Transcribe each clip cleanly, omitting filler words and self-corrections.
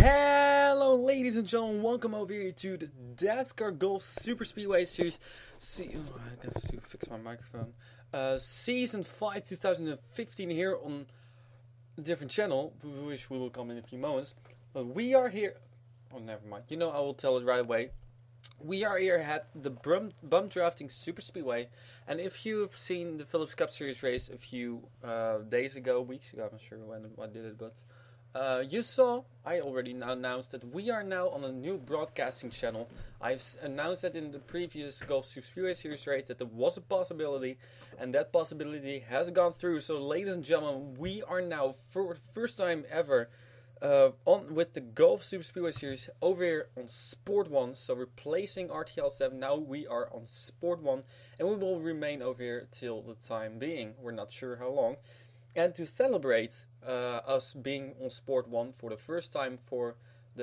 Hello ladies and gentlemen, welcome over here to the Dascar Golf Super Speedway Series. I have to fix my microphone. Season 5 2015 here on a different channel, which will come in a few moments. But we are here, oh never mind, I will tell it right away. We are here at the Bumpdraftin Super Speedway, and if you've seen the Phillips Cup Series race a few weeks ago, I'm not sure when I did it, but you saw, I already announced that we are now on a new broadcasting channel. I've announced that in the previous Golf Super Speedway Series race that there was a possibility, and that possibility has gone through. So ladies and gentlemen, we are now, for the first time ever, on with the Golf Super Speedway Series over here on Sport1. So replacing RTL 7, now we are on Sport1, and we will remain over here till the time being. We're not sure how long. And to celebrate us being on Sport1 for the first time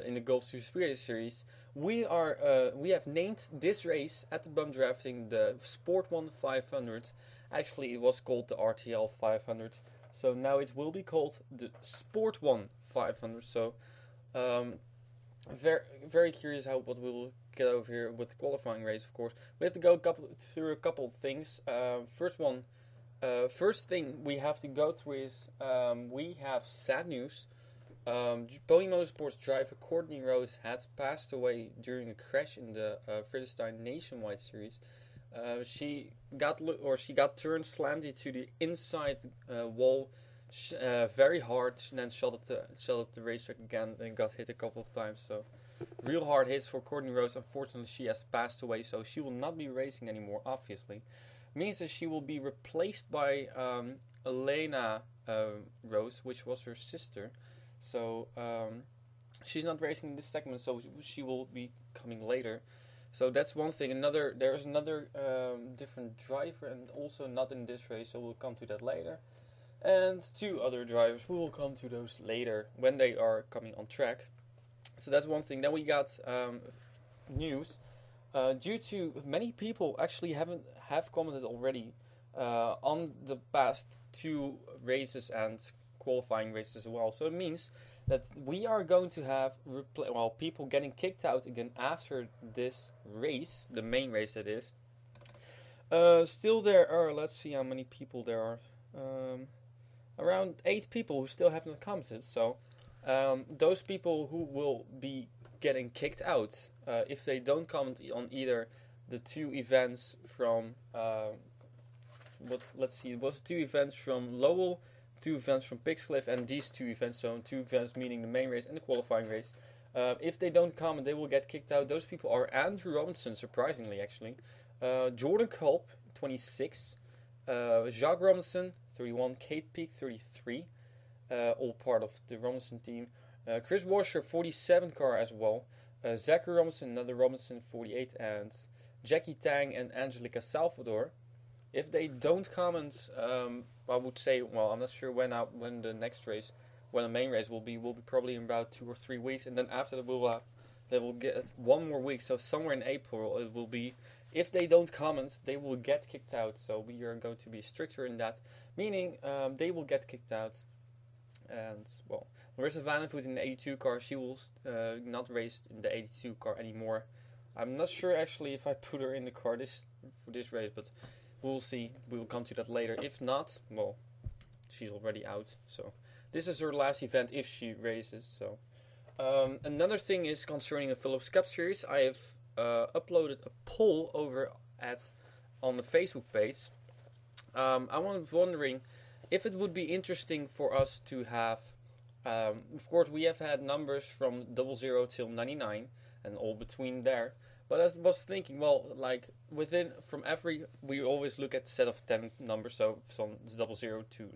in the Golf Super Speedway Series, we have named this race at the Bumpdraftin the Sport1 500. Actually, it was called the RTL 500, so now it will be called the Sport1 500. So, very very curious what we will get over here with the qualifying race. Of course, we have to go through a couple of things. First thing we have to go through is we have sad news. Pony Motorsports driver Courtney Rose has passed away during a crash in the Friedrichshain Nationwide Series. She got slammed into the inside wall very hard, and then shot at the racetrack again and got hit a couple of times. So real hard hits for Courtney Rose. Unfortunately, she has passed away, so she will not be racing anymore, obviously. Means that she will be replaced by Elena Rose, which was her sister. So she's not racing in this segment, so she will be coming later. So that's one thing. There's another different driver, and also not in this race, so we'll come to that later. And two other drivers, we will come to those later when they are coming on track. So that's one thing. Then we got news. Due to many people actually have commented already on the past two races and qualifying races as well. So it means that we are going to have people getting kicked out again after this race, the main race that is. Still there are, let's see how many people there are. Around 8 people who still haven't commented. So those people who will be getting kicked out if they don't comment on either the two events from it was 2 events from Lowell, 2 events from Pixcliff, and these 2 events, so 2 events meaning the main race and the qualifying race. If they don't comment, they will get kicked out. Those people are Andrew Robinson, surprisingly actually, Jordan Culp, 26, Jacques Robinson, 31, Kate Peak, 33, all part of the Robinson team. Chris Washer, 47 car as well. Zachary Robinson, another Robinson, 48. And Jackie Tang and Angelica Salvador. If they don't comment, I would say, well, I'm not sure when the next race, when the main race will be probably in about 2 or 3 weeks. And then after that, they will get 1 more week. So somewhere in April, it will be, if they don't comment, they will get kicked out. So we are going to be stricter in that, meaning they will get kicked out. And, well, Larissa Vandervoort in the 82 car, she will not race in the 82 car anymore. I'm not sure actually if I put her in the car for this race, but we'll see. We will come to that later. If not, well, she's already out. So this is her last event if she races. So another thing is concerning the Phillips Cup Series. I have uploaded a poll over on the Facebook page. I was wondering if it would be interesting for us to have, of course we have had numbers from 00 till 99 and all between there, But I was thinking, well, like from every, we always look at set of 10 numbers, so from 00 to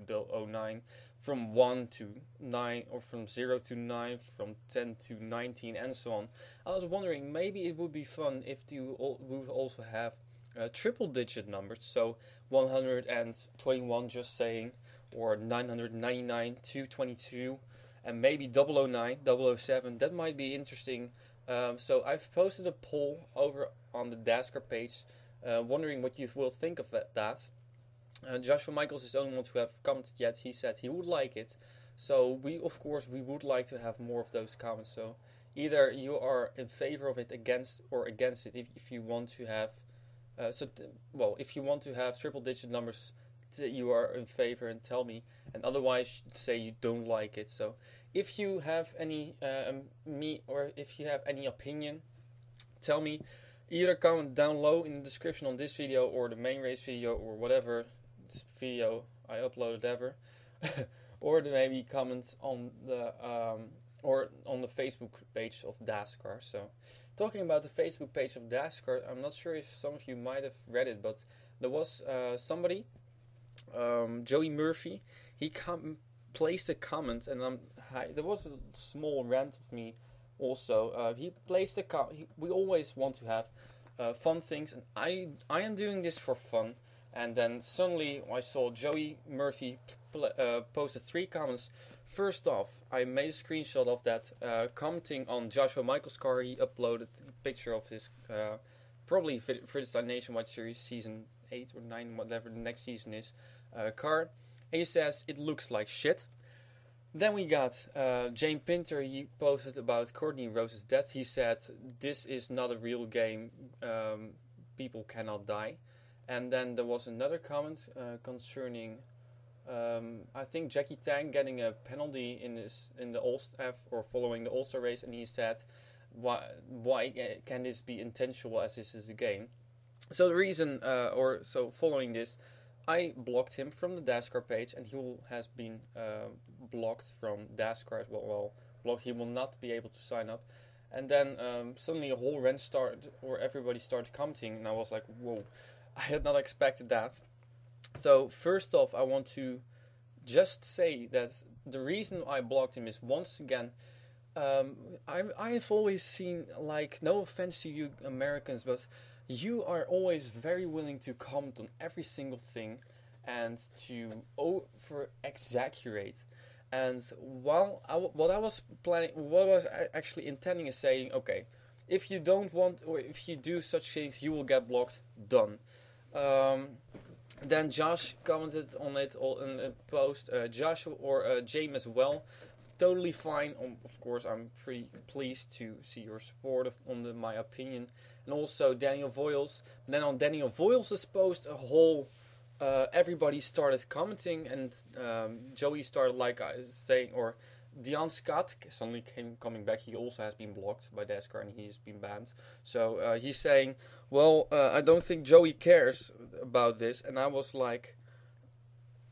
09, from 1 to 9, or from 0 to 9, from 10 to 19, and so on. I was wondering, maybe it would be fun if you would also have triple digit numbers, so 121, just saying, or 999, 222, and maybe 009, 007. That might be interesting. So I've posted a poll over on the Dascar page, wondering what you will think of that. Joshua Michaels is the only one to have commented yet. He said he would like it. So we would like to have more of those comments. So either you are in favor of it, against it. If you want to have, if you want to have triple digit numbers, you are in favor, and tell me. And otherwise, say you don't like it. So if you have any if you have any opinion, tell me. Either comment down low in the description on this video, or the main race video, or whatever video I uploaded ever, or maybe comment on the Facebook page of Dascar. So, talking about the Facebook page of Dascar, I'm not sure if some of you might have read it, but there was somebody, Joey Murphy. He placed a comment, and there was a small rant of me also. He placed a comment. We always want to have fun things, and I am doing this for fun. And then suddenly I saw Joey Murphy posted 3 comments. First off, I made a screenshot of that, commenting on Joshua Michaels' car. He uploaded a picture of his probably Friedrichshain Nationwide Series season 8 or 9, whatever the next season is, car. And he says it looks like shit. Then we got Jane Pinter. He posted about Courtney Rose's death. He said, this is not a real game. People cannot die. And then there was another comment concerning, I think, Jackie Tang getting a penalty in the All-Star, or following the All-Star race. And he said, why can this be intentional, as this is a game? So the reason, following this, I blocked him from the Dascar page, and he has been blocked from Dascar as well. He will not be able to sign up. And then suddenly a whole rant started, or everybody started commenting, and I was like, whoa, I had not expected that. So first off, I want to just say that the reason I blocked him is, once again, I've always seen, like, no offense to you Americans, but you are always very willing to comment on every single thing and to over-exaggerate. And what I was actually intending is saying, okay, if you don't want, or if you do such things, you will get blocked. Done. Then Josh commented on it in a post. Josh or James as well. Totally fine. Of course, I'm pretty pleased to see your support on my opinion. And also Daniel Voiles. And then on Daniel Voiles' post, a whole everybody started commenting, and Joey started saying, or Dion Scott suddenly coming back. He also has been blocked by Dascar, and he's been banned. So he's saying, well, I don't think Joey cares about this. And I was like,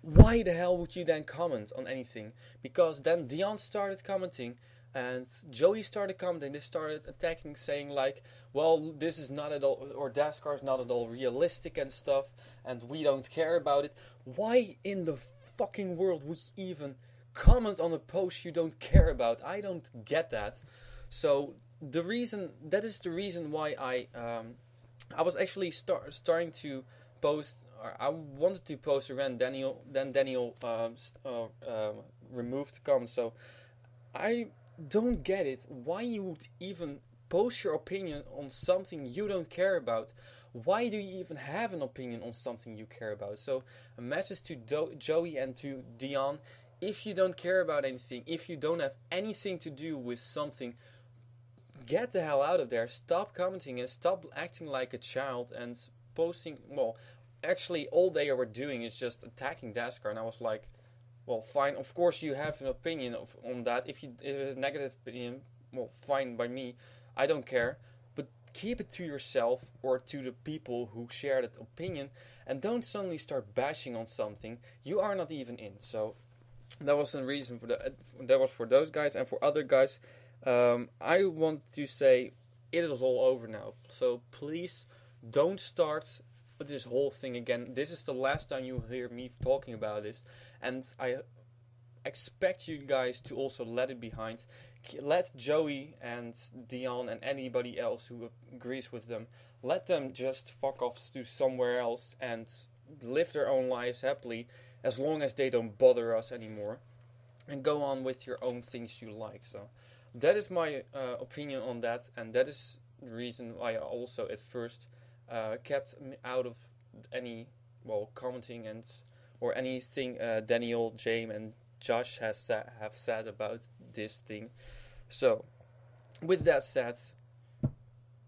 why the hell would you then comment on anything? Because then Dion started commenting, and Joey started commenting. They started attacking, saying like, well, this is not at all, or Dascar is not at all realistic and stuff, and we don't care about it. Why in the fucking world would you even comment on a post you don't care about? I don't get that. So that is the reason why I was actually starting to post. I wanted to post a rant. Daniel removed the comment. So I don't get it. Why you would even post your opinion on something you don't care about? Why do you even have an opinion on something you care about? So a message to Joey and to Dion: if you don't care about anything, if you don't have anything to do with something, get the hell out of there. Stop commenting and stop acting like a child and posting. Well, actually, all they were doing is just attacking Dascar, and I was like, well, fine. Of course, you have an opinion on that. If it's a negative opinion, well, fine by me. I don't care. But keep it to yourself or to the people who share that opinion, and don't suddenly start bashing on something you are not even in. So that was the reason that was for those guys. And for other guys, I want to say, it is all over now. So please don't start with this whole thing again. This is the last time you hear me talking about this, and I expect you guys to also let it behind. Let Joey and Dion and anybody else who agrees with them, let them just fuck off to somewhere else and live their own lives happily, as long as they don't bother us anymore, and go on with your own things you like. So that is my opinion on that, and that is the reason why I also at first kept out of any commenting and or anything Daniel, James, and Josh have said about this thing. So, with that said,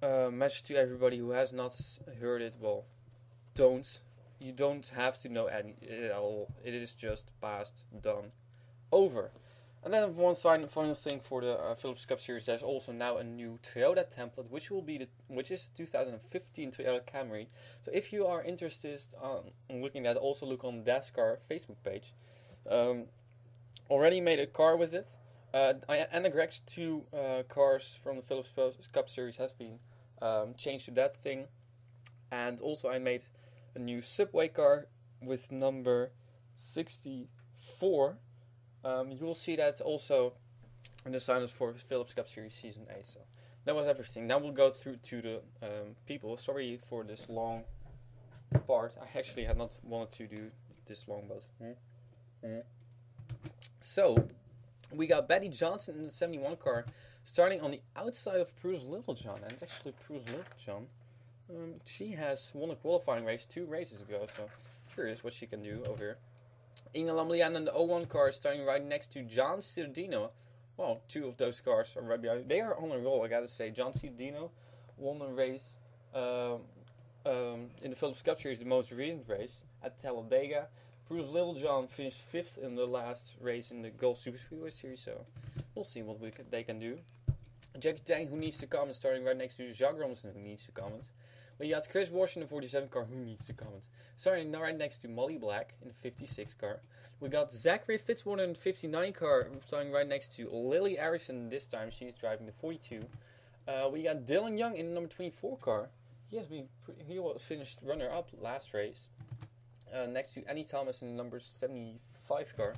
message to everybody who has not heard it. Well, you don't have to know it all. It is just past, done, over. And then one final thing for the Philips Cup Series. There's also now a new Toyota template, which is 2015 Toyota Camry. So if you are interested in looking at it, also look on Dascar Facebook page. Already made a car with it. And the Greg's 2 cars from the Philips Cup Series has been changed to that thing. And also I made a new Subway car with number 64. You will see that also in the sign-ups for Philips Cup Series Season 8. So that was everything. Now we'll go through to the people. Sorry for this long part. I actually had not wanted to do this long, but... So, we got Betty Johnson in the 71 car, starting on the outside of Bruce Littlejohn. And actually, Bruce Littlejohn, she has won a qualifying race 2 races ago, so curious what she can do over here. Inge Lamlian in the 01 car, starting right next to John Ciudino. Well, 2 of those cars are right behind. They are on a roll, I gotta say. John Ciudino won a race in the Philips Cup Series, the most recent race at Talladega. Bruce Littlejohn finished 5th in the last race in the Gulf Super Speedway Series, so we'll see what they can do. Jackie Tang, who needs to comment, starting right next to Jacques Robinson, who needs to comment. We got Chris Walsh in the 47 car, who needs to comment. Starting right next to Molly Black in the 56 car. We got Zachary Fitzwater in the 59 car, starting right next to Lily Erickson. This time she's driving the 42. We got Dylan Young in the number 24 car. He was finished runner-up last race. Next to Annie Thomas in the number 75 car.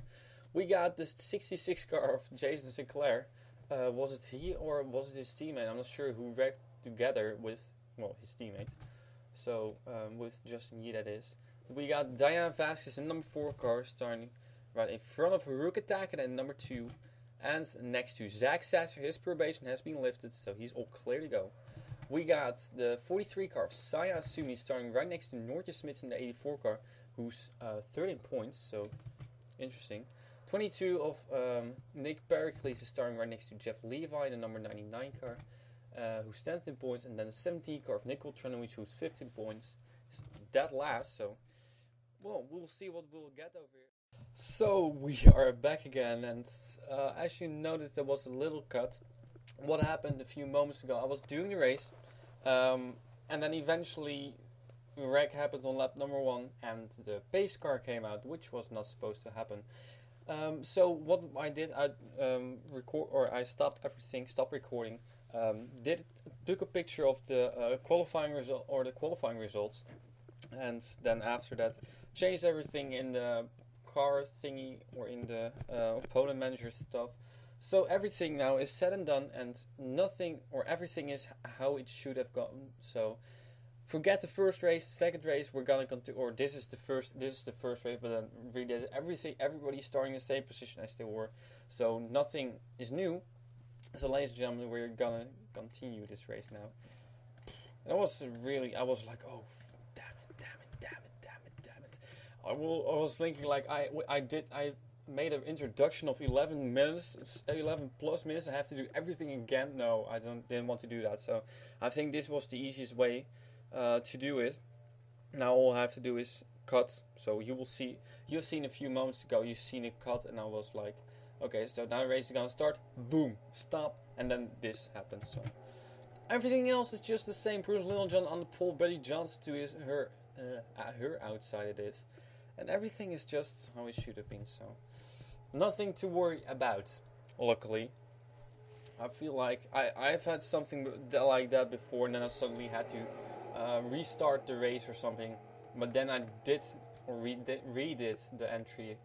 We got the 66 car of Jason Sinclair. Was it he or was it his teammate? I'm not sure, who wrecked together with, his teammate. So, with Justin Yee, that is. We got Diane Vasquez in number 4 car, starting right in front of Haruka Takada in number 2. And next to Zach Sasser, his probation has been lifted, so he's all clear to go. We got the 43 car of Saya Asumi, starting right next to Noortje Smits in the 84 car, who's 13 points, so interesting. 22 of Nick Pericles is starting right next to Jeff Levi in the number 99 car, who's 10th in points, and then the 17 car of Nicole Tranovich, who's 15 points. That last, so we'll see what we'll get over here. So we are back again, and as you noticed, there was a little cut. What happened a few moments ago? I was doing the race, and then eventually wreck happened on lap number 1, and the pace car came out, which was not supposed to happen. So what I did, I stopped everything, stopped recording, took a picture of the qualifying results, and then after that changed everything in the car thingy or in the opponent manager stuff. So everything now is said and done, and everything is how it should have gotten. So forget the first race, second race. We're gonna continue, or this is the first race, but then redid everything. Everybody's starting in the same position as they were, so nothing is new. So, ladies and gentlemen, we're gonna continue this race now. And I was like, oh, damn it. I was thinking like I made an introduction of 11 plus minutes. I have to do everything again. No, I didn't want to do that. So I think this was the easiest way to do it. Now all I have to do is cut. So you've seen a few moments ago, you've seen it cut, and I was like, okay, so now the race is gonna start. Boom, stop, and then this happens. So everything else is just the same. Bruce Littlejohn on the pole, Betty Johnson to her outside it is, and everything is just how it should have been. So nothing to worry about. Luckily, I feel like I've had something like that before, and then I suddenly had to restart the race or something. But then I did or redid the entry,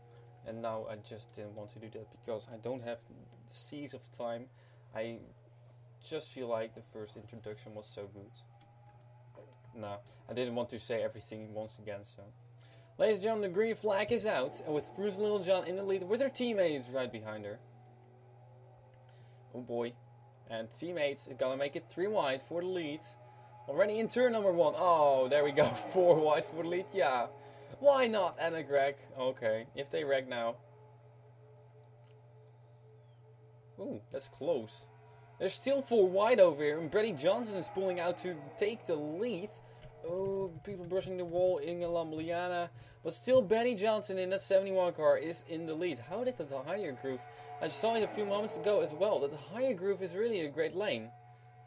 and now I just didn't want to do that because I don't have seas of time. I just feel like the first introduction was so good. No, I didn't want to say everything once again, so. Ladies and gentlemen, the green flag is out, and with Bruce Littlejohn in the lead with her teammates right behind her. Oh boy. And teammates are gonna make it 3 wide for the lead. Already in turn number 1. Oh, there we go. 4 wide for the lead. Yeah. Why not, Anna Gregg? Okay, if they wreck now. Ooh, that's close. There's still 4 wide over here, and Brady Johnson is pulling out to take the lead. Oh, people brushing the wall in Lambliana. But still, Betty Johnson in that 71 car is in the lead. How did the higher groove? I saw it a few moments ago as well, that the higher groove is really a great lane.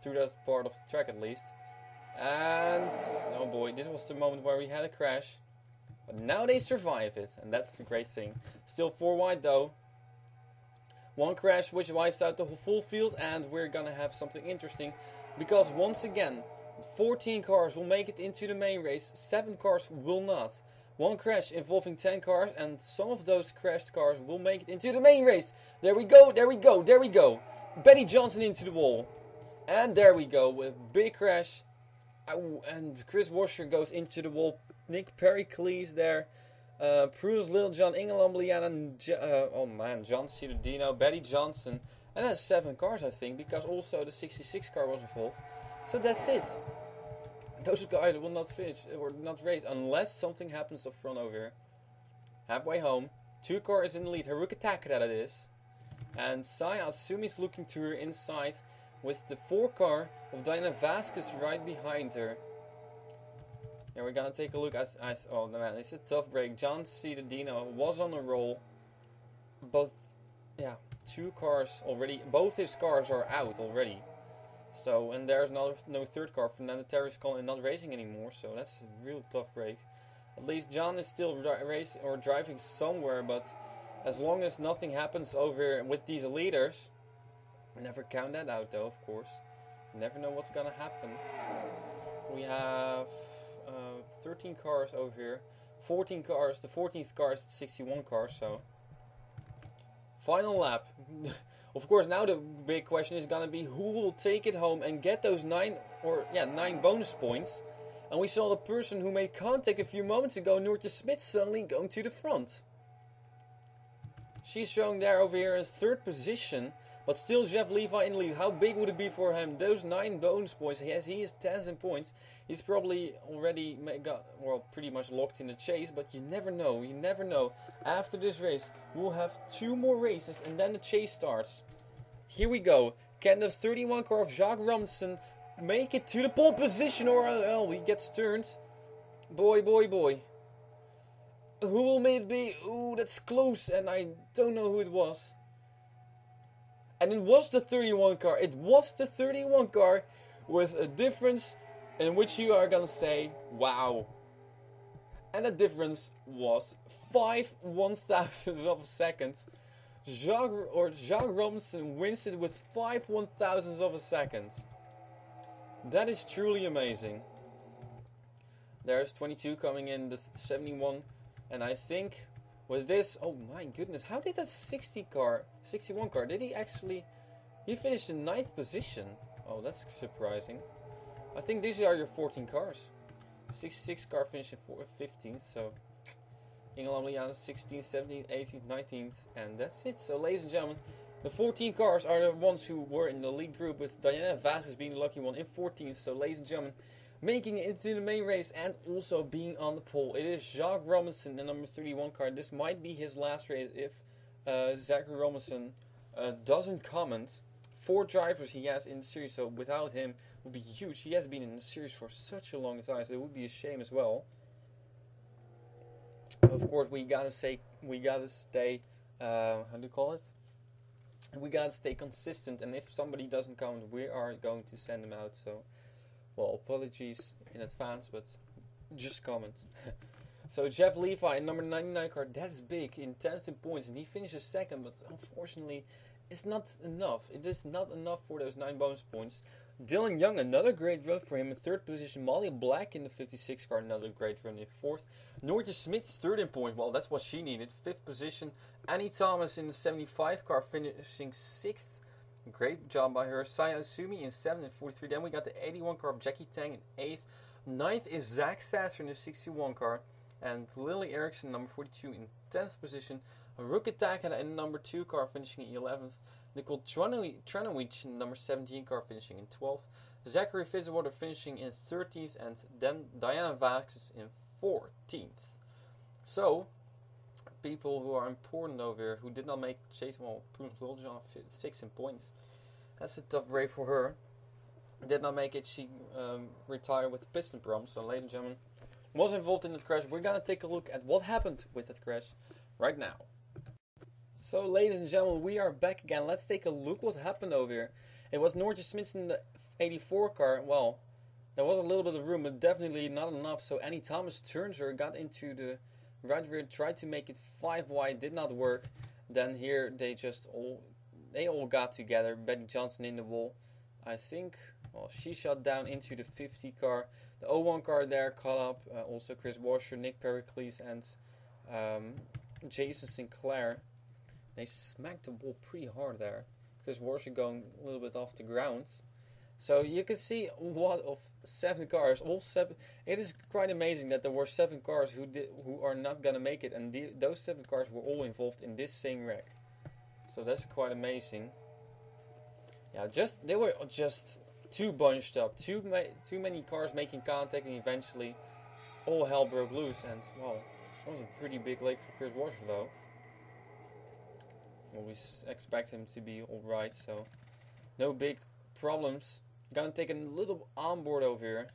Through that part of the track at least. And, oh boy, this was the moment where we had a crash. But now they survive it, and that's the great thing. Still 4 wide though. 1 crash which wipes out the full field, and we're gonna have something interesting. Because once again, 14 cars will make it into the main race, 7 cars will not. 1 crash involving 10 cars, and some of those crashed cars will make it into the main race. There we go, there we go, there we go. Betty Johnson into the wall. And there we go, with big crash. Ow, and Chris Washer goes into the wall. Nick Pericles there. Bruce Littlejohn, Inge Lambliana, oh man, John Ciudadino, Betty Johnson. And that's 7 cars, I think, because also the 66 car was involved. So that's it. Those guys will not finish or not race unless something happens up front over here. Halfway home. 2 cars in the lead. Haruka Takeda that is. And Saya Asumi's looking to her inside with the 4 car of Diana Vasquez right behind her. Yeah, we're gonna take a look at. Oh man, it's a tough break. John Ciudadino was on a roll, but yeah, 2 cars already. Both his cars are out already. So, and there's no 3rd car. Fernando Terry's not racing anymore, so that's a real tough break. At least John is still racing or driving somewhere, but as long as nothing happens over with these leaders, never count that out though, of course. You never know what's gonna happen. We have 13 cars over here, 14 cars. The 14th car is the 61 car, so final lap. Of course, now the big question is gonna be who will take it home and get those 9 bonus points. And we saw the person who made contact a few moments ago, Noortje Smit, suddenly going to the front. She's showing there over here in 3rd position, but still Jeff Levi in the lead. How big would it be for him? Those 9 bonus points. He is 10th in points. He's probably already pretty much locked in the chase, but you never know. You never know. After this race, we'll have 2 more races, and then the chase starts. Here we go. Can the 31 car of Jacques Romsen make it to the pole position, or he gets turned? Boy, boy, boy. Who will it be? Ooh, that's close, and I don't know who it was. And it was the 31 car. It was the 31 car with a difference in which you are gonna say, wow. And the difference was 5 1,000ths of a second. Jacques Romsen wins it with 5 1,000ths of a second. That is truly amazing. There's 22 coming in, the 71. And I think with this, oh my goodness, how did that 61 car, did he actually, he finished in 9th position. Oh, that's surprising. I think these are your 14 cars. 66 car finished in 15th, so Ingela Liana 16th, 17th, 18th, 19th, and that's it. So ladies and gentlemen, the 14 cars are the ones who were in the lead group, with Diana Vasquez being the lucky one in 14th. So ladies and gentlemen, making it into the main race and also being on the pole, it is Jacques Robinson, the number 31 car. This might be his last race if Zachary Robinson doesn't comment. 4 drivers he has in the series, so without him it would be huge. He has been in the series for such a long time, so it would be a shame as well. Of course, we gotta stay, how do you call it? We gotta stay consistent, and if somebody doesn't comment, we are going to send them out. So, well, apologies in advance, but just comment. So Jeff Levi in number 99 car, that's big, in 10th in points, and he finishes second, but unfortunately it's not enough. It is not enough for those 9 bonus points. Dylan Young, another great run for him in 3rd position. Molly Black in the 56 car, another great run in 4th. Norja Smith 3rd in points, well, that's what she needed, 5th position. Annie Thomas in the 75 car, finishing 6th. Great job by her. Saya Sumi in 7th and 43. Then we got the 81 car of Jackie Tang in 8th. 9th is Zach Sasser in the 61 car. And Lily Erickson, number 42, in 10th position. Ruka Takada in the number 2 car, finishing in 11th. Nicole Tranowicz in the number 17 car, finishing in 12th. Zachary Fitzwater finishing in 13th. And then Diana Vaxis in 14th. So, people who are important over here, who did not make the chase, well, Prudence Wiljan 6 in points. That's a tough break for her. Did not make it. She retired with a piston problem. So, ladies and gentlemen, was involved in that crash. We're gonna take a look at what happened with that crash right now. So, ladies and gentlemen, we are back again. Let's take a look what happened over here. It was Norja Smith in the 84 car. Well, there was a little bit of room, but definitely not enough. So Annie Thomas turns her, got into the right rear, tried to make it 5 wide, did not work. Then here they all got together. Betty Johnson in the wall. I think, well, she shot down into the 50 car. The 01 car there caught up. Also Chris Washer, Nick Pericles, and Jason Sinclair. They smacked the ball pretty hard there. Chris Washer going a little bit off the ground. So you can see what of 7 cars, all 7. It is quite amazing that there were 7 cars who are not gonna make it, and those 7 cars were all involved in this same wreck. So that's quite amazing. Yeah, they were just too bunched up, too many cars making contact, and eventually all hell broke loose. And well, that was a pretty big leg for Chris Washer though. Well, we expect him to be all right, so no big problems. Gonna take a little onboard over here.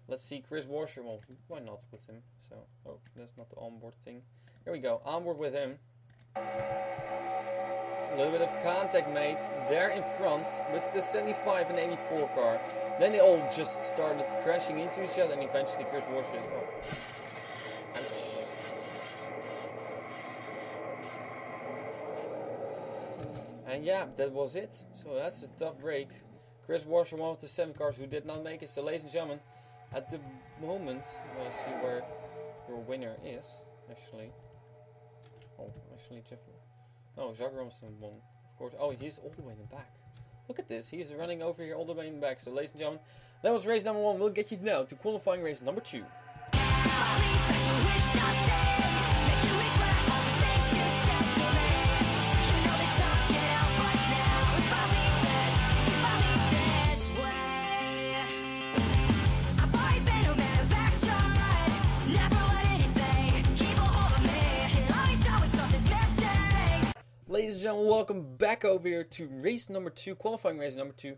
Let's see Chris Washer. Well, why not with him? So, oh, that's not the onboard thing. Here we go, onboard with him. A little bit of contact made there in front with the 75 and 84 car. Then they all just started crashing into each other, and eventually Chris Washer as well. Ouch. And yeah, that was it. So that's a tough break. Chris Washer, one of the 7 cars who did not make it. So, ladies and gentlemen, at the moment, we'll see where your winner is, actually. Oh, actually, Jeff. No, Jacques Romson won, of course. Oh, he's all the way in the back. Look at this. He's running over here all the way in the back. So, ladies and gentlemen, that was race number 1. We'll get you now to qualifying race number 2. Ladies and gentlemen, welcome back over here to race number 2, qualifying race number 2,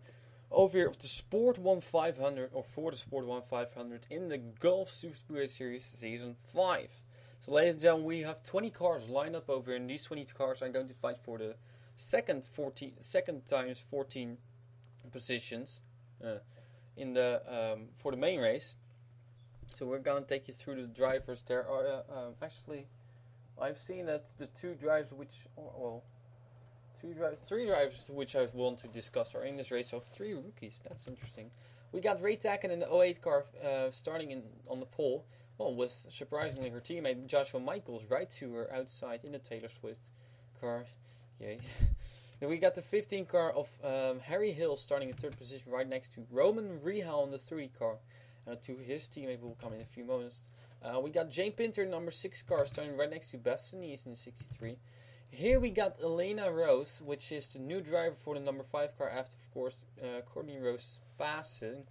over here of the Sport1 500, or for the Sport1 500 in the Golf Super Speedway Series Season 5. So, ladies and gentlemen, we have 20 cars lined up over here, and these 20 cars are going to fight for the second times 14 positions in the for the main race. So we're going to take you through the drivers. There are actually, I've seen that the 3 drivers which I want to discuss are in this race. So 3 rookies. That's interesting. We got Ray Tacken in the 08 car starting on the pole. Well, with surprisingly her teammate Joshua Michaels right to her outside in the Taylor Swift car. Yay. Then we got the 15 car of Harry Hill starting in 3rd position right next to Roman Rehal in the 3 car. To his teammate will come in a few moments. We got Jane Pinter, number 6 car, starting right next to Beth Sinise in the 63. Here we got Elena Rose, which is the new driver for the number 5 car after, of course, Courtney Rose's passing.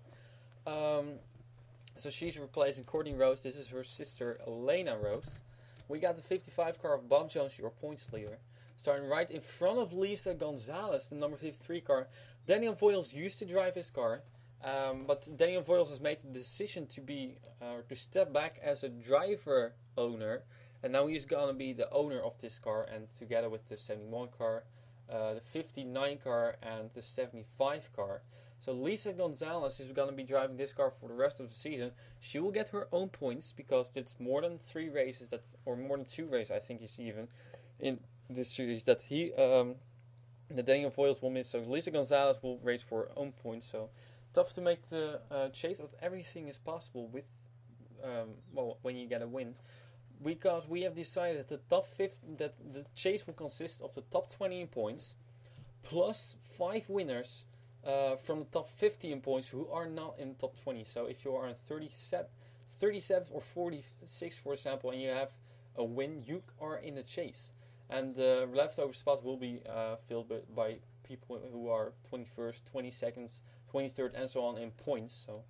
So she's replacing Courtney Rose. This is her sister, Elena Rose. We got the 55 car of Bob Jones, your points leader, starting right in front of Lisa Gonzalez, the number 53 car. Daniel Voiles used to drive his car. But Daniel Voiles has made the decision to step back as a driver owner, and now he's gonna be the owner of this car, and together with the 71 car, the 59 car, and the 75 car. So Lisa Gonzalez is going to be driving this car for the rest of the season. She will get her own points because it's more than 3 races or more than 2 races, I think is even in this series that the Daniel Foyles will miss. So Lisa Gonzalez will race for her own points. So tough to make the chase, but everything is possible with when you get a win. Because we have decided that the top 50, that the chase will consist of the top 20 in points, plus 5 winners from the top 50 in points who are not in the top 20. So if you are in 37th or 46, for example, and you have a win, you are in the chase. And leftover spots will be filled by people who are 21st, 22nd, 23rd, and so on in points. So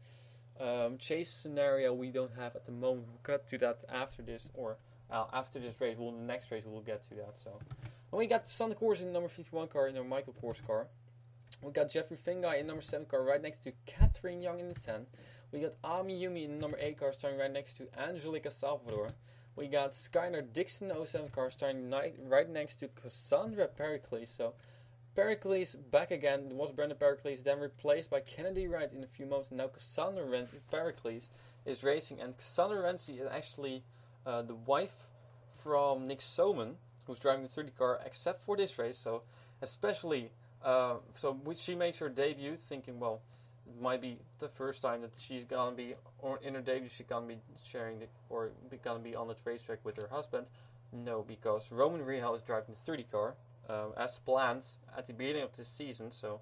chase scenario we don't have at the moment. We'll get to that after this, or after this race. The next race we'll get to that. So, and we got the Sander Kors in number 51 car, in our Michael Kors car. We got Jeffrey Fingai in number 7 car, right next to Catherine Young in the 10. We got Ami Yumi in the number 8 car, starting right next to Angelica Salvador. We got Skylar Dixon 07 car, starting right next to Cassandra Pericles. So Pericles back again. It was Brandon Pericles, then replaced by Kennedy Wright in a few moments. Now Cassandra Pericles is racing, and Cassandra Renzi is actually the wife from Nick Soman, who's driving the 30 car, except for this race. So especially, she makes her debut, thinking, well, it might be the first time that she's gonna be, or in her debut, she's gonna be sharing gonna be on the racetrack with her husband. No, because Roman Rihal is driving the 30 car. As planned at the beginning of this season. So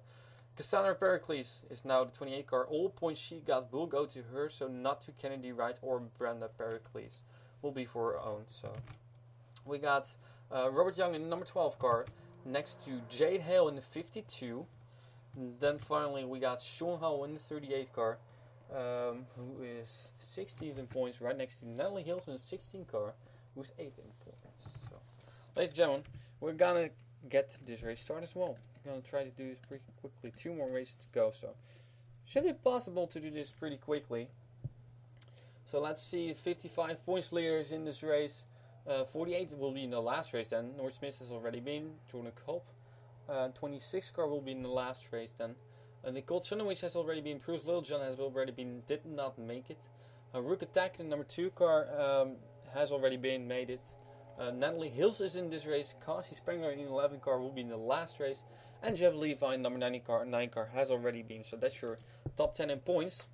Cassandra Pericles is now the 28 car. All points she got will go to her, so not to Kennedy Wright or Brenda Pericles. Will be for her own. So we got Robert Young in the number 12 car next to Jade Hale in the 52. And then finally we got Sean Hall in the 38 car, who is 16th in points, right next to Natalie Hills in the 16 car, who's 8th in points. So, ladies and gentlemen, we're gonna get this race started as well. I'm going to try to do this pretty quickly. 2 more races to go, so should be possible to do this pretty quickly. So let's see, 55 points leaders in this race. 48 will be in the last race then. North Smith has already been. Jordan Culp. 26 car will be in the last race then. Nicole Chunowich has already been. Bruce Littlejohn has already been. Did not make it. Rook Attack, the number 2 car, has already been made it. Natalie Hills is in this race. Cassie Spengler in the 11 car will be in the last race. And Jeff Levi in number 9 car has already been. So that's your top 10 in points.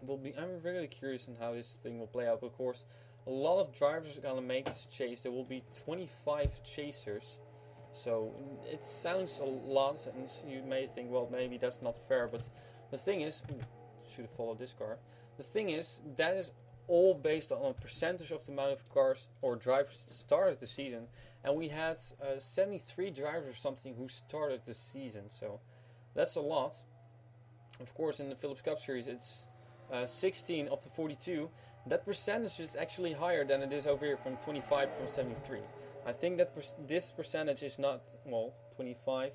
I'm really curious on how this thing will play out. Of course, a lot of drivers are going to make this chase. There will be 25 chasers. So it sounds a lot, and you may think, well, maybe that's not fair. But the thing is, should have followed this car. The thing is, that is all based on a percentage of the amount of cars or drivers that started the season, and we had 73 drivers or something who started the season, so that's a lot. Of course, in the Phillips Cup Series, it's 16 of the 42. That percentage is actually higher than it is over here from 25 from 73. I think that this percentage is not, well, 25.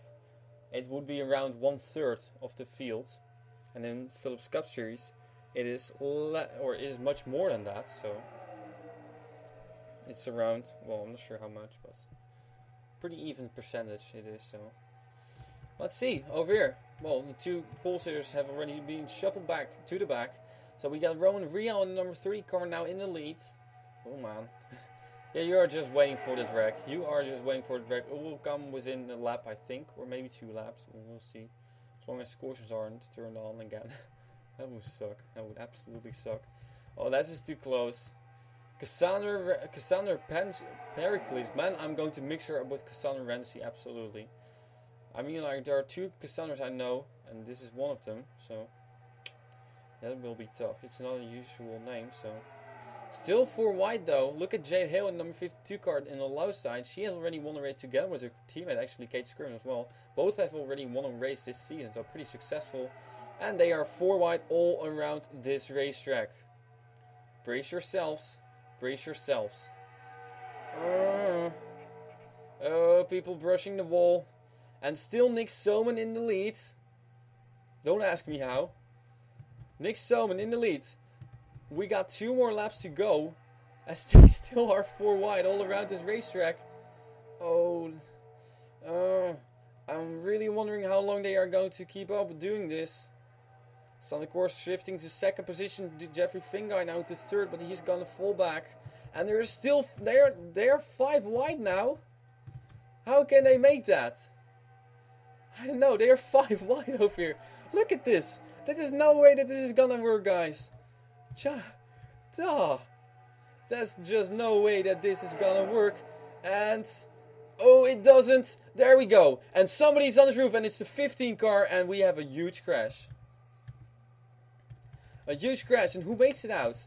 It would be around 1/3 of the field, and in Phillips Cup Series, it is is much more than that, so it's around, well, I'm not sure how much, but pretty even percentage it is, so let's see, over here. Well, the 2 pole sitters have already been shuffled back to the back, so we got Roman Rial in the number 3 car now in the lead. Oh man. Yeah, you are just waiting for this wreck. You are just waiting for the wreck. It will come within a lap, I think, or maybe 2 laps, we'll see, as long as cautions aren't turned on again. That would suck. That would absolutely suck. Oh, that's just too close. Cassandra Pericles. Man, I'm going to mix her up with Cassandra Renzi, absolutely. I mean, like, there are 2 Cassandras I know, and this is one of them, so that will be tough. It's not a usual name, so. Still 4 wide, though. Look at Jade Hale in number 52 card in the low side. She has already won a race together with her teammate, actually, Kate Skirman as well. Both have already won a race this season, so pretty successful. And they are 4 wide all around this racetrack. Brace yourselves. Brace yourselves. Oh, people brushing the wall. And still Nick Soman in the lead. Don't ask me how. Nick Soman in the lead. We got 2 more laps to go. As they still are 4 wide all around this racetrack. I'm really wondering how long long they are going to keep up doing this. Son, of course, shifting to second position. Jeffrey Finguy now to third, but he's gonna fall back. And they're still they're 5 wide now. How can they make that? I don't know. They are 5 wide over here. Look at this. There is no way that this is gonna work, guys. That's just no way that this is gonna work. And oh, it doesn't. There we go. And somebody's on his roof, and it's the 15 car, and we have a huge crash. A huge crash, and who makes it out?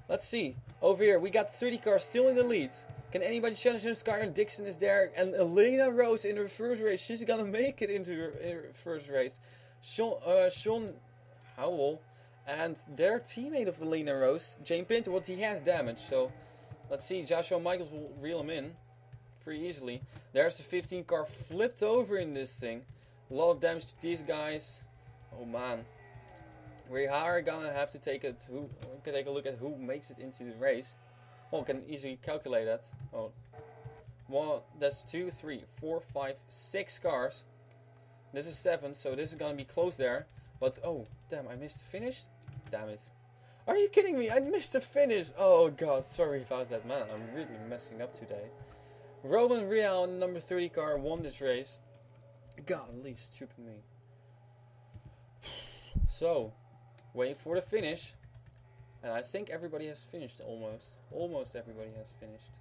Let's see. Over here, we got 30 cars still in the lead. Can anybody challenge him? Skylar Dixon is there, and Elena Rose in her first race. She's gonna make it into her first race. Sean Howell and their teammate of Elena Rose, Jane Pinto, what he has damage. So let's see. Joshua Michaels will reel him in pretty easily. There's the 15 car flipped over in this thing. A lot of damage to these guys. Oh man. We are gonna have to take a look at who makes it into the race. Well, can easily calculate that. Oh, well, that's 2, 3, 4, 5, 6 cars. This is 7, so this is gonna be close there. But oh, damn! I missed the finish. Damn it! Are you kidding me? I missed the finish. Oh god, sorry about that, man. I'm really messing up today. Roman Real, number 30 car, won this race. Godly stupid me. So. Waiting for the finish. And I think everybody has finished almost. Almost everybody has finished.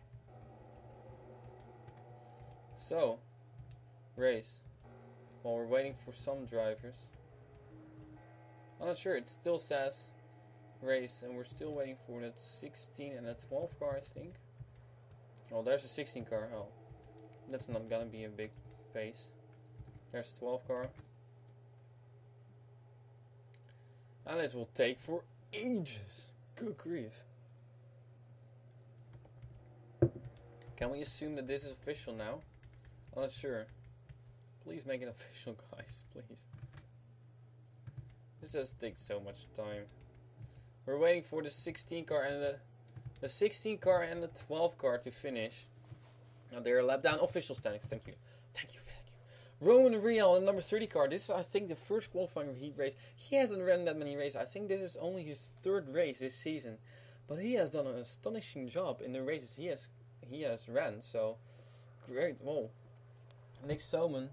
So, race. While we're waiting for some drivers. I'm not sure, it still says race. And we're still waiting for that 16 and a 12 car, I think. Oh, there's a 16 car. Oh, that's not gonna be a big pace. There's a 12 car. And this will take for ages. Good grief. Can we assume that this is official now? I'm not sure. Please make it official, guys. Please. This just takes so much time. We're waiting for the 16 car and the 16 car and the 12 car to finish. Now they're a lap down. Official standings. Thank you. Thank you. Roman Real in number 30 car. This is, I think, the first qualifying heat race. He hasn't run that many races. I think this is only his 3rd race this season. But he has done an astonishing job in the races he has ran. So, great. Well, Nick Soman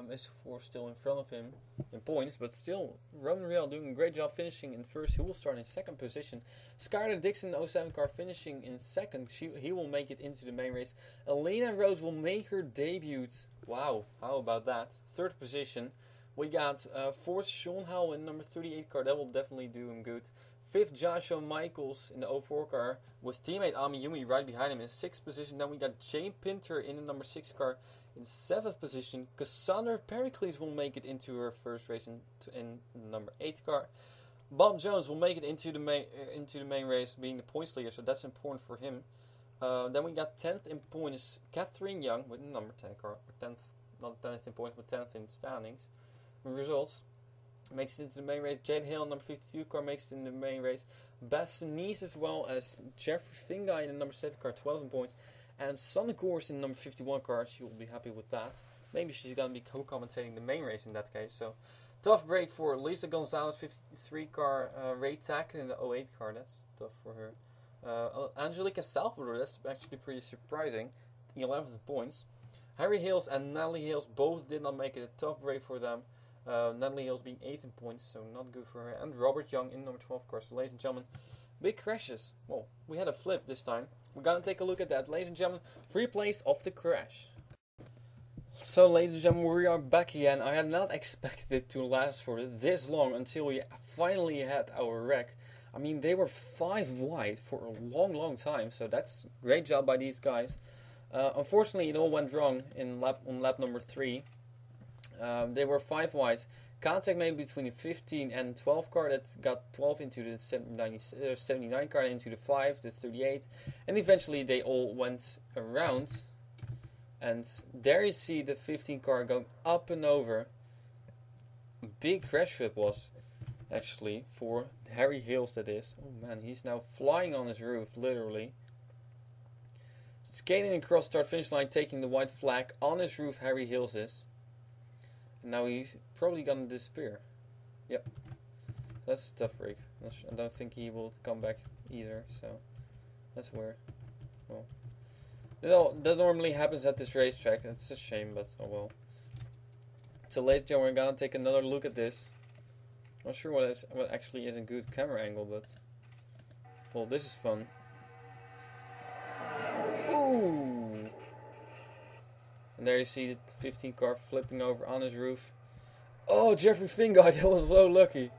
is, of course, still in front of him in points. But still, Roman Real doing a great job finishing in first. He will start in 2nd position. Skylar Dixon, 07 car, finishing in 2nd. He will make it into the main race. Elena Rose will make her debut. Wow, how about that? 3rd position. We got 4th Sean Howell in number 38 car. That will definitely do him good. 5th Joshua Michaels in the 04 car with teammate Ami Yumi right behind him in 6th position. Then we got Jane Pinter in the number 6 car in 7th position. Cassandra Pericles will make it into her first race in number 8 car. Bob Jones will make it into the main race, being the points leader, so that's important for him. Then we got 10th in points, Catherine Young with the number 10 car. 10th, not 10th in points, but 10th in standings. Results makes it into the main race. Jade Hill, number 52 car, makes it in the main race. Bess Nice as well as Jeffrey Finguy in the number 7 car, 12 in points. And Sonny Gores in the number 51 car, she will be happy with that. Maybe she's going to be co-commentating the main race in that case. So, tough break for Lisa Gonzalez, 53 car, Ray Tack in the 08 car. That's tough for her. Angelica Salvador, that's actually pretty surprising. 11th points. Harry Hills and Natalie Hills both did not make it. A tough break for them. Natalie Hills being 8th in points, so not good for her. And Robert Young in number 12 car. So, ladies and gentlemen, big crashes. Well, we had a flip this time. We're gonna take a look at that. Ladies and gentlemen, replays of the crash. So, ladies and gentlemen, we are back again. I had not expected it to last for this long until we finally had our wreck. I mean, they were 5 wide for a long time, so that's great job by these guys. Unfortunately, it all went wrong on lap number 3. They were 5 wide. Contact made between the 15 and 12 car that got 12 into the 79 car, into the 5, the 38, and eventually they all went around. And there you see the 15 car going up and over. Big crash flip was actually for Harry Hills, that is. Oh man, he's now flying on his roof, literally. Skating across start finish line, taking the white flag on his roof, Harry Hills is. And now he's probably gonna disappear. Yep. That's a tough break. I don't think he will come back either, so that's weird. Well, that normally happens at this racetrack. It's a shame, but oh well. So ladies and gentlemen, we're gonna take another look at this. Not sure what actually is a good camera angle, but well, this is fun. Ooh! And there you see the 15 car flipping over on his roof. Oh, Jeffrey Fingard, that was so lucky.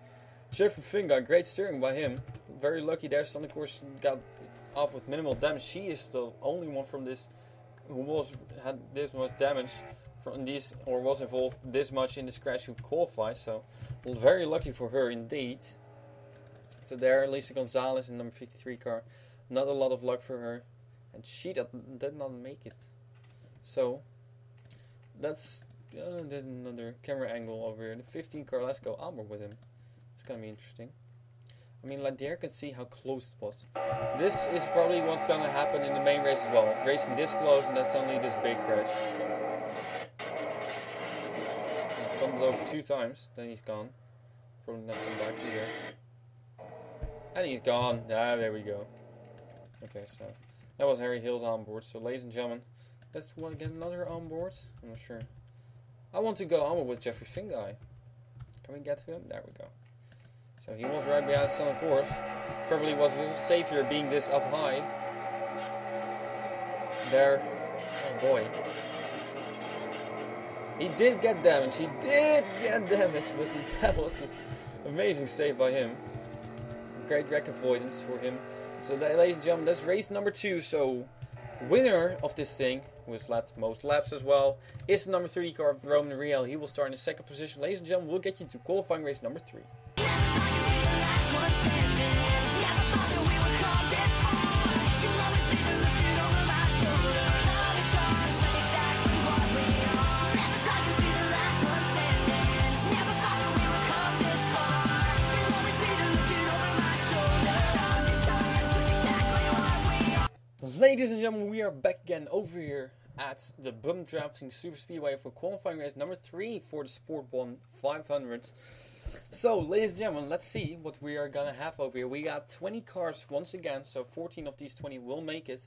Jeffrey Fingard, great steering by him. Very lucky there. On the course got off with minimal damage. She is the only one from this who had this much damage from these, or was involved this much in this crash, who qualified. So very lucky for her indeed. So there, Lisa Gonzalez in number 53 car. Not a lot of luck for her, and she did not make it. So that's another camera angle over here. The 15 car, let's go Albert with him. It's gonna be interesting. I mean, like there can see how close it was. This is probably what's gonna happen in the main race as well. Racing this close and then suddenly this big crash. He tumbled over 2 times, then he's gone. Probably not come back either. And he's gone. Ah, there we go. Okay, so that was Harry Hill's onboard. So ladies and gentlemen, let's get another onboard. I'm not sure. I want to go onboard with Jeffrey Finguy. Can we get to him? There we go. So he was right behind us on the course. Probably was safer being this up high. There. Oh boy. He did get damage. But that was just amazing save by him. Great wreck avoidance for him. So ladies and gentlemen, that's race number 2. So winner of this thing, who has led most laps as well, is the number 3 car of Roman Riel. He will start in the 2nd position. Ladies and gentlemen, we'll get you to qualifying race number 3. Ladies and gentlemen, we are back again over here at the Bumpdraftin Super Speedway for qualifying race number 3 for the Sport1 500. So, ladies and gentlemen, let's see what we are gonna have over here. We got 20 cars once again, so 14 of these 20 will make it.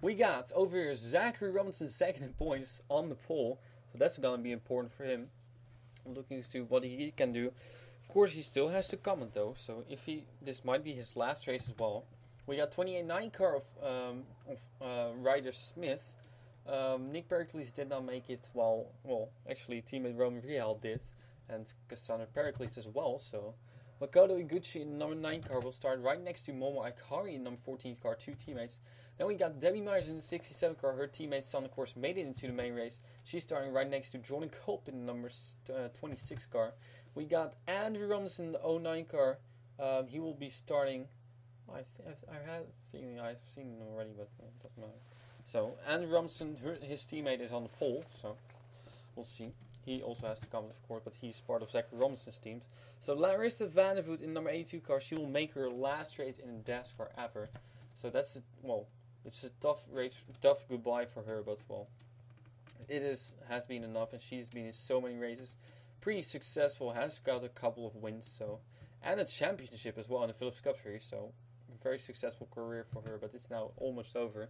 We got over here Zachary Robinson second in points on the pole, so that's gonna be important for him. I'm looking to see what he can do. Of course, he still has to comment though, so if this might be his last race as well. We got 28-9 car of Ryder Smith. Nick Pericles did not make it, well, actually teammate Roman Riel did, and Cassandra Pericles as well. So Makoto Iguchi in the number 9 car will start right next to Momo Akari in number 14 car, 2 teammates. Then we got Debbie Myers in the 67 car. Her teammates on the course made it into the main race. She's starting right next to Jordan Culp in the number 26 car. We got Andrew Robinson in the 09 car. He will be starting. I've seen him already, but it doesn't matter. So Andrew Robinson, his teammate, is on the pole, so we'll see. He also has to comment, of course, but he's part of Zachary Robinson's team. So Larissa Vandervoot in number 82 car, she will make her last race in a Dascar ever. So that's it's a tough race, tough goodbye for her, but well, has been enough, and she's been in so many races, pretty successful, has got a couple of wins, so, and a championship as well in the Phillips Cup Series, so very successful career for her, but it's now almost over.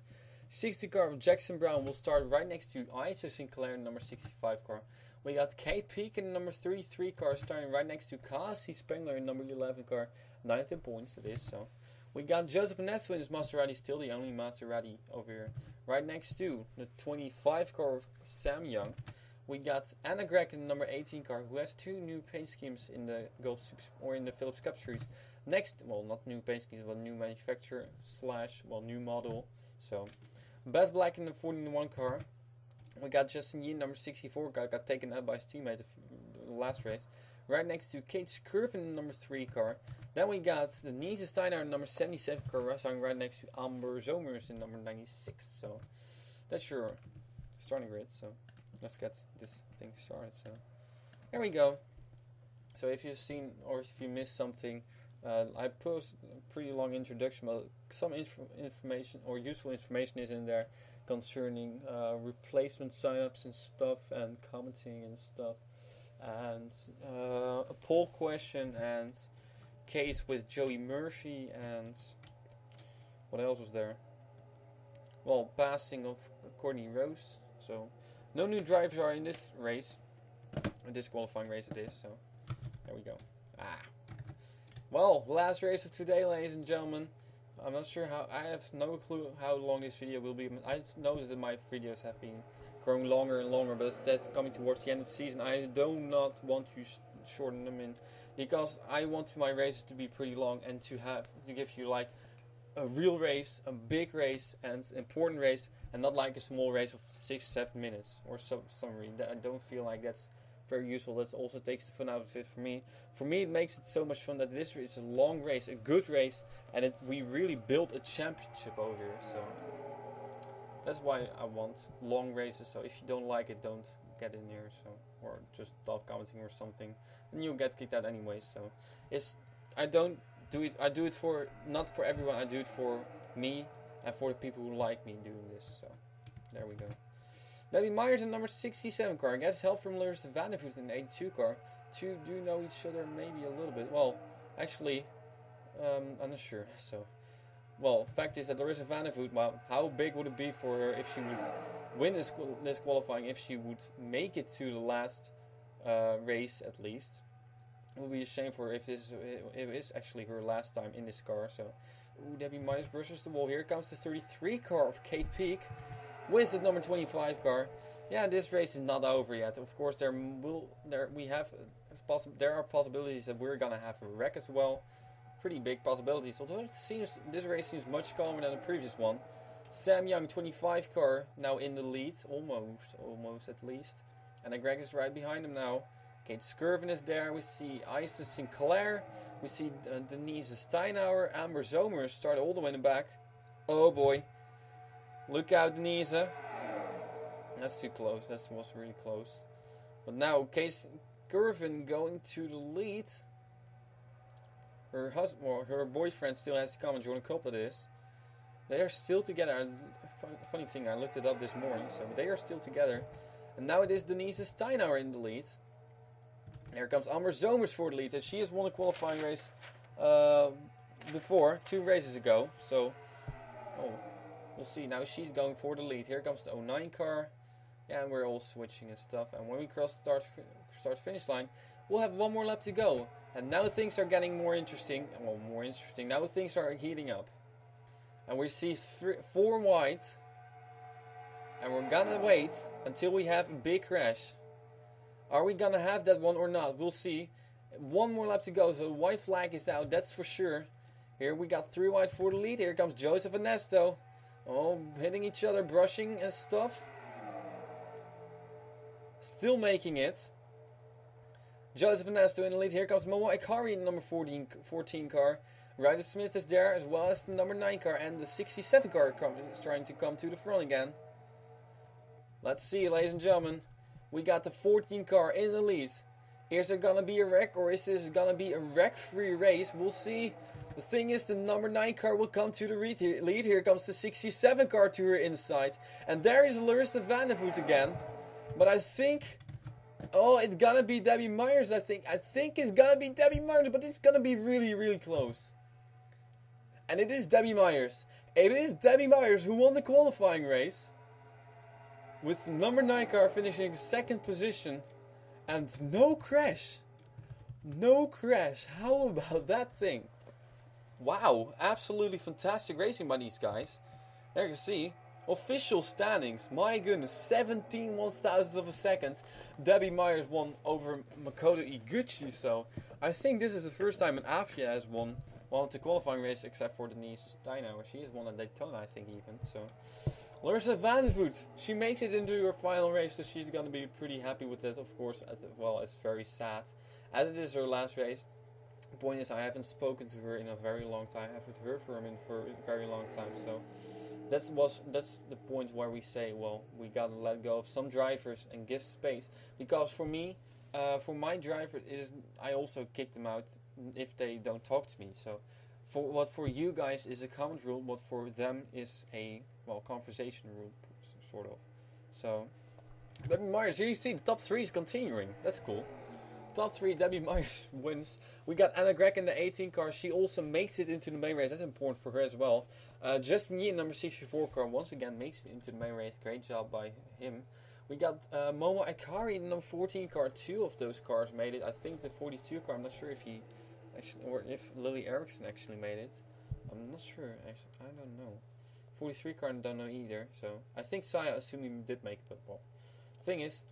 60 car of Jackson Brown will start right next to Isa Sinclair in number 65 car. We got Kate Peak in number 33 car starting right next to Cassie Spengler in number 11 car, 9th in points it is. So we got Joseph Nesso in his Maserati, still the only Maserati over here, right next to the 25 car of Sam Young. We got Anna Gregg in the number 18 car, who has 2 new paint schemes in the in the Phillips Cup Series. Next, well, not new paint schemes, but new manufacturer / new model. So Beth Black in the 41 car. We got Justin Yin, number 64 car, got taken out by his teammate the last race. Right next to Kate Scurf in the number 3 car. Then we got the Nisa Steiner in number 77 car, starting right next to Amber Zomers in number 96. So that's your starting grid. So let's get this thing started. So there we go. So if you've seen or if you missed something, I posted a pretty long introduction, but some information or useful information is in there concerning replacement signups and stuff, and commenting and stuff. and a poll question, and case with Joey Murphy, and what else was there? Well, passing of Courtney Rose. So no new drivers are in this race, this qualifying race it is. So there we go. Well, last race of today, ladies and gentlemen. I'm not sure how. I have no clue how long this video will be. I've noticed that my videos have been growing longer and longer, but that's coming towards the end of the season. I do not want to shorten them in, because I want my races to be pretty long and to give you like a real race, a big race, and important race, and not like a small race of 6-7 minutes or summary. I don't feel like that's very useful. That also takes the fun out of it for me. For me, it makes it so much fun that this is a long race, a good race, and we really built a championship over here. So that's why I want long races. So if you don't like it, don't get in here. So, or just stop commenting or something, and you'll get kicked out anyway. So I don't do it. I do it for not for everyone. I do it for me and for the people who like me doing this. So there we go. Debbie Myers in number 67 car gets help from Larissa Vandervoort in the 82 car. Two do know each other maybe a little bit. Well, actually, I'm not sure. So, well, fact is that Larissa Vandervoort, well, how big would it be for her if she would win this qualifying, if she would make it to the last race at least? It would be a shame for her if it is actually her last time in this car. So, Debbie Myers brushes the wall. Here comes the 33 car of Kate Peak with the number 25 car. Yeah, this race is not over yet. Of course, there are possibilities that we're gonna have a wreck as well. Pretty big possibilities. Although this race seems much calmer than the previous one. Sam Young, 25 car, now in the lead, almost at least. And then Greg is right behind him now. Kate Skirvin is there. We see Isa Sinclair. We see Denise Steinauer. Amber Zomer start all the way in the back. Oh boy. Look out, Denise. That's too close. That was really close. But now, Kate Skirvin going to the lead. Her husband, or her boyfriend, still has to come and join a couple of this. They are still together. Funny thing, I looked it up this morning. So they are still together. And now it is Denise Steinauer in the lead. Here comes Amber Zomers for the lead. And she has won a qualifying race before, 2 races ago. So, we'll see. Now she's going for the lead. Here comes the 09 car. Yeah, and we're all switching and stuff. And when we cross the start-finish line, we'll have 1 more lap to go. And now things are getting more interesting. Well, more interesting. Now things are heating up. And we see 4 wide. And we're gonna wait until we have a big crash. Are we gonna have that one or not? We'll see. 1 more lap to go. So the white flag is out. That's for sure. Here we got 3 wide for the lead. Here comes Joseph and Nesto. Oh, hitting each other, brushing and stuff. Still making it. Joseph and Nesto in the lead. Here comes Momo Ikari in the number 14 car. Ryder Smith is there, as well as the number 9 car. And the 67 car is trying to come to the front again. Let's see, ladies and gentlemen. We got the 14 car in the lead. Is there gonna be a wreck, or is this gonna be a wreck-free race? We'll see. The thing is, the number 9 car will come to the lead. Here comes the 67 car to her inside. And there is Larissa Vandervoort again. But I think... Oh, it's gonna be Debbie Myers, I think. I think it's gonna be Debbie Myers, but it's gonna be really, really close. And it is Debbie Myers. It is Debbie Myers who won the qualifying race. With the number 9 car finishing 2nd position. And no crash. No crash. How about that thing? Wow, absolutely fantastic racing by these guys. There you can see. Official standings. My goodness, 17 1/1000 of a second. Debbie Myers won over Makoto Iguchi. So I think this is the first time an Apia has won the qualifying race, except for Denise Steinauer. She has won at Daytona, I think, even. So Larissa Vandervoort, she makes it into her final race, so she's gonna be pretty happy with it, of course. As well, it's very sad, as it is her last race. The point is, I haven't spoken to her in a very long time. I haven't heard from her for a very long time. So that's the point where we say, well, we gotta let go of some drivers and give space. Because for me, for my driver, I also kick them out if they don't talk to me. So what for you guys is a comment rule, what for them is a conversation rule, sort of. So, but Myers, here you see the top 3 is continuing. That's cool. top 3, Debbie Myers wins. We got Anna Gregg in the 18 car. She also makes it into the main race. That's important for her as well. Justin Yee in number 64 car once again makes it into the main race. Great job by him. We got Momo Akari in the number 14 car. 2 of those cars made it. I think the 42 car, I'm not sure if he actually, or if Lily Erickson actually made it. I'm not sure, actually. I don't know. 43 car, I don't know either. So I think Saya assumed he did make it, but well. Thing is,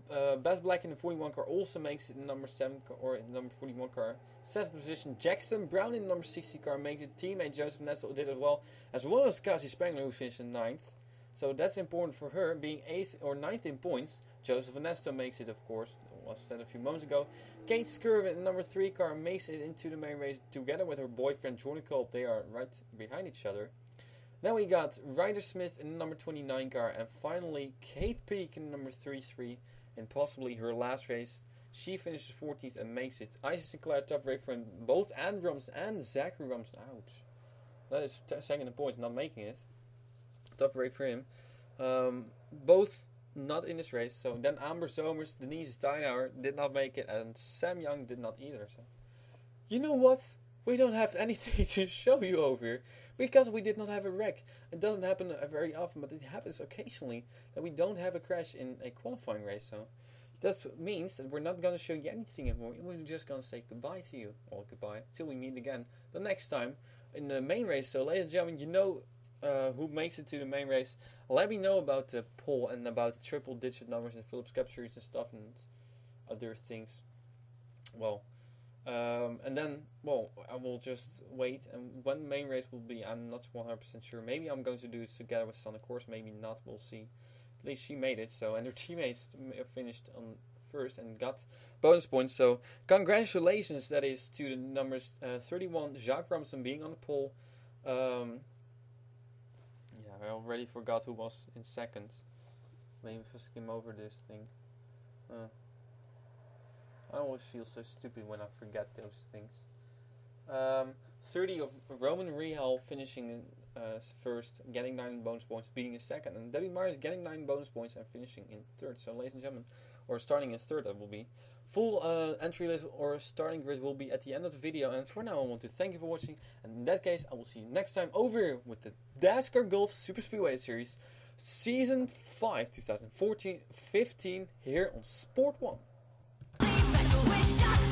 Beth Black in the 41 car also makes it in number 7 car, or in number 41 car. 7th position. Jackson Brown in the number 60 car makes it. Teammate Joseph Nestle did as well as Cassie Spengler, who finished in 9th. So that's important for her, being 8th or 9th in points. Joseph Ernesto makes it, of course, was said a few moments ago. Kate Skirvin in the number 3 car makes it into the main race together with her boyfriend Jordan Kolb. They are right behind each other. Then we got Ryder Smith in the number 29 car, and finally Kate Peak in the number 33 in possibly her last race. She finishes 14th and makes it. Isa Sinclair top rate for both Andrums and Zachary Rums. Ouch. That is second in points, not making it. Top rate for him. Both not in this race. So then Amber Zomers, Denise Steinauer did not make it, and Sam Young did not either. So you know what? We don't have anything to show you over here because we did not have a wreck. It doesn't happen very often, but it happens occasionally that we don't have a crash in a qualifying race. So that means that we're not going to show you anything anymore. We're just going to say goodbye to you. Or goodbye till we meet again the next time in the main race. So ladies and gentlemen, you know who makes it to the main race. Let me know about the poll and about the triple digit numbers and Phillips Cup series and stuff and other things. Well, and then, well, I will just wait, and when the main race will be, I'm not 100% sure. Maybe I'm going to do it together with Sun, of course, maybe not, we'll see. At least she made it, so, and her teammates finished on first and got bonus points, so congratulations, that is, to the numbers 31, Jacques Ramson being on the pole. Yeah, I already forgot who was in second. Maybe if I skim over this thing. I always feel so stupid when I forget those things. 30 of Roman Rehal finishing first, getting 9 bonus points, being in second. And Debbie Myers getting 9 bonus points and finishing in third. So ladies and gentlemen, or starting in third that will be. Full entry list or starting grid will be at the end of the video. And for now I want to thank you for watching. And in that case I will see you next time over here with the Dascar Golf Super Speedway Series Season 5 2014-15 here on Sport1. Special wish shots.